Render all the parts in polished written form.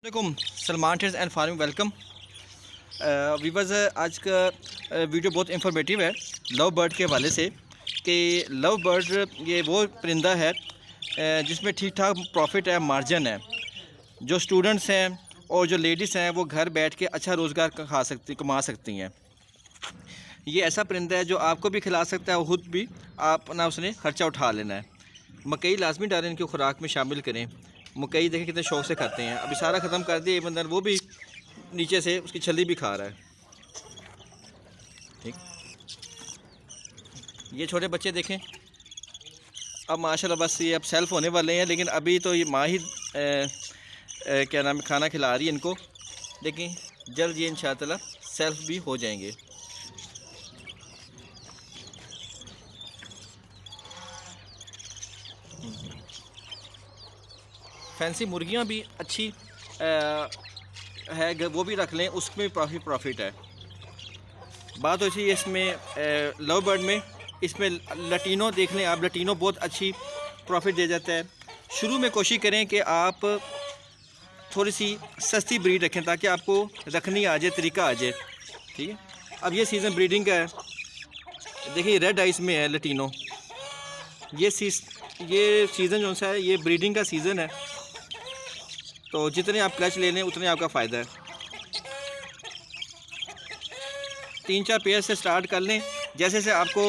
वालेकुम, Salman trades and farming welcome viewers. आज का वीडियो बहुत इंफॉर्मेटिव है लव बर्ड के हवाले से कि लव बर्ड ये वो परिंदा है जिसमें ठीक ठाक प्रॉफिट है, मार्जिन है। जो स्टूडेंट्स हैं और जो लेडीज़ हैं वो घर बैठ के अच्छा रोज़गार कमा सकती हैं। ये ऐसा परिंदा है जो आपको भी खिला सकता है और ख़ुद भी आप ना उसने ख़र्चा उठा लेना है। मकई लाजमी डालें, इनकी खुराक में शामिल करें। मकई देखें कितने शौक से खाते हैं। अभी सारा ख़त्म कर दिया, ये बंदर वो भी नीचे से उसकी छली भी खा रहा है। ठीक, ये छोटे बच्चे देखें, अब माशाल्लाह बस ये अब सेल्फ़ होने वाले हैं, लेकिन अभी तो ये माँ ही क्या नाम है खाना खिला रही है इनको। लेकिन जल्द ये इंशाअल्लाह सेल्फ़ भी हो जाएंगे। फैंसी मुर्गियाँ भी अच्छी है, वो भी रख लें, उसमें भी प्रॉफिट है। बात होती है इसमें लव बर्ड में, इसमें लटीनो देख लें आप, लटीनो बहुत अच्छी प्रॉफिट दे जाता है। शुरू में कोशिश करें कि आप थोड़ी सी सस्ती ब्रीड रखें ताकि आपको रखनी आ जाए, तरीका आ जाए। ठीक है, अब ये सीज़न ब्रीडिंग का है। देखिए रेड आइस में है लटीनो। ये सीज़न जो सा है ये ब्रीडिंग का सीज़न है, तो जितने आप क्लच ले लें उतने आपका फ़ायदा है। 3-4 पेयर से स्टार्ट कर लें, जैसे जैसे आपको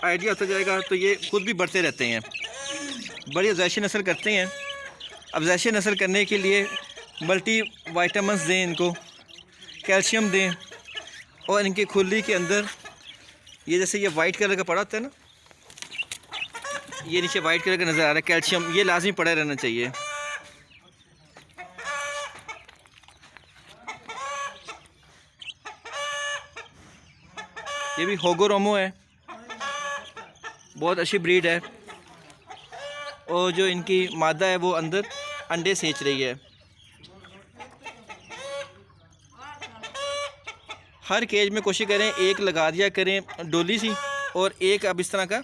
आइडिया होता जाएगा तो ये खुद भी बढ़ते रहते हैं। बड़ी अफज़ाइशी नस्ल करते हैं। अफज़ाइशी नस्ल करने के लिए मल्टी वाइटामिन्स दें इनको, कैल्शियम दें, और इनकी खुली के अंदर ये जैसे ये वाइट कलर का पड़ा होता है ना, ये नीचे वाइट कलर का नज़र आ रहा है, कैल्शियम ये लाजमी पड़ा रहना चाहिए। ये भी होगोरोमो है, बहुत अच्छी ब्रीड है, और जो इनकी मादा है वो अंदर अंडे सेंच रही है। हर केज में कोशिश करें एक लगा दिया करें डोली सी, और एक अब इस तरह का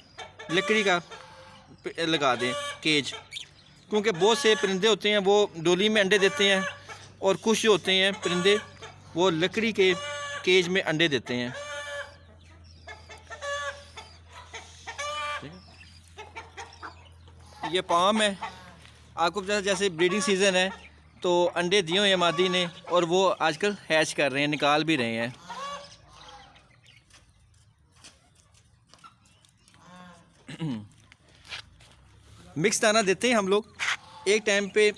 लकड़ी का लगा दें केज, क्योंकि बहुत से परिंदे होते हैं वो डोली में अंडे देते हैं, और कुछ जो होते हैं परिंदे वो लकड़ी के केज में अंडे देते हैं। ये पाम है, आपको पता जैसे ब्रीडिंग सीज़न है तो अंडे दिए हुए हैं मादी ने, और वो आजकल हैच कर रहे हैं, निकाल भी रहे हैं। मिक्स दाना देते हैं हम लोग, एक टाइम पे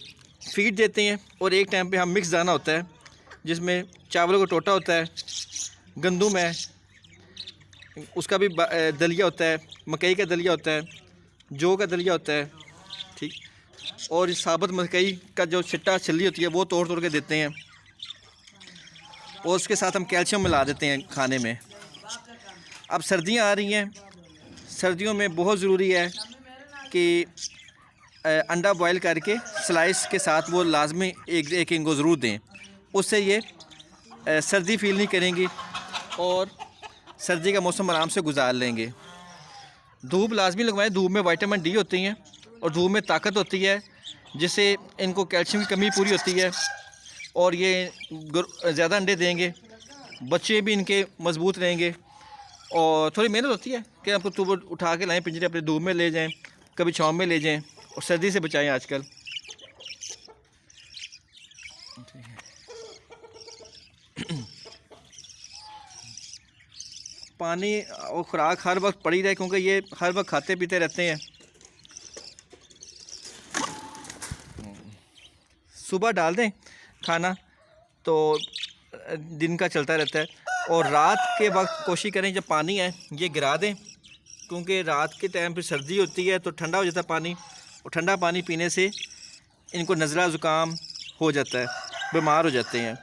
फीड देते हैं और एक टाइम पे हम मिक्स दाना होता है जिसमें चावलों का टोटा होता है, गंदुम है, उसका भी दलिया होता है, मकई का दलिया होता है, जौ का दलिया होता है। ठीक, और साबुत मकई का जो छिट्टा छल्ली होती है वो तोड़ तोड़ के देते हैं, और उसके साथ हम कैल्शियम मिला देते हैं खाने में। अब सर्दियां आ रही हैं, सर्दियों में बहुत ज़रूरी है कि अंडा बॉयल करके स्लाइस के साथ वो लाजमी एक इनको ज़रूर दें, उससे ये सर्दी फील नहीं करेंगी और सर्दी का मौसम आराम से गुजार लेंगे। धूप लाजमी लगवाएं, धूप में विटामिन डी होती हैं और धूप में ताकत होती है, जिससे इनको कैल्शियम की कमी पूरी होती है, और ये ज़्यादा अंडे देंगे, बच्चे भी इनके मजबूत रहेंगे। और थोड़ी मेहनत होती है कि आपको सुबह उठा के लाएं पिंजरे, अपने धूप में ले जाएं, कभी छाँव में ले जाएं, और सर्दी से बचाएं। आजकल पानी और खुराक हर वक्त पड़ी रहे, क्योंकि ये हर वक्त खाते पीते रहते हैं। सुबह डाल दें खाना तो दिन का चलता रहता है, और रात के वक्त कोशिश करें जब पानी है ये गिरा दें, क्योंकि रात के टाइम पे सर्दी होती है तो ठंडा हो जाता है पानी, और ठंडा पानी पीने से इनको नज़ला ज़ुकाम हो जाता है, बीमार हो जाते हैं।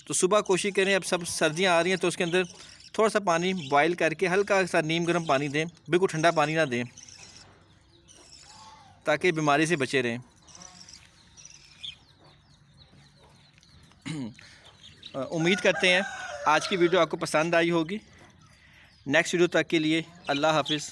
तो सुबह कोशिश करें, अब सब सर्दियाँ आ रही हैं तो उसके अंदर थोड़ा सा पानी बॉयल करके हल्का सा नीम गर्म पानी दें, बिल्कुल ठंडा पानी ना दें, ताकि बीमारी से बचे रहें। उम्मीद करते हैं आज की वीडियो आपको पसंद आई होगी। नेक्स्ट वीडियो तक के लिए अल्लाह हाफिज़।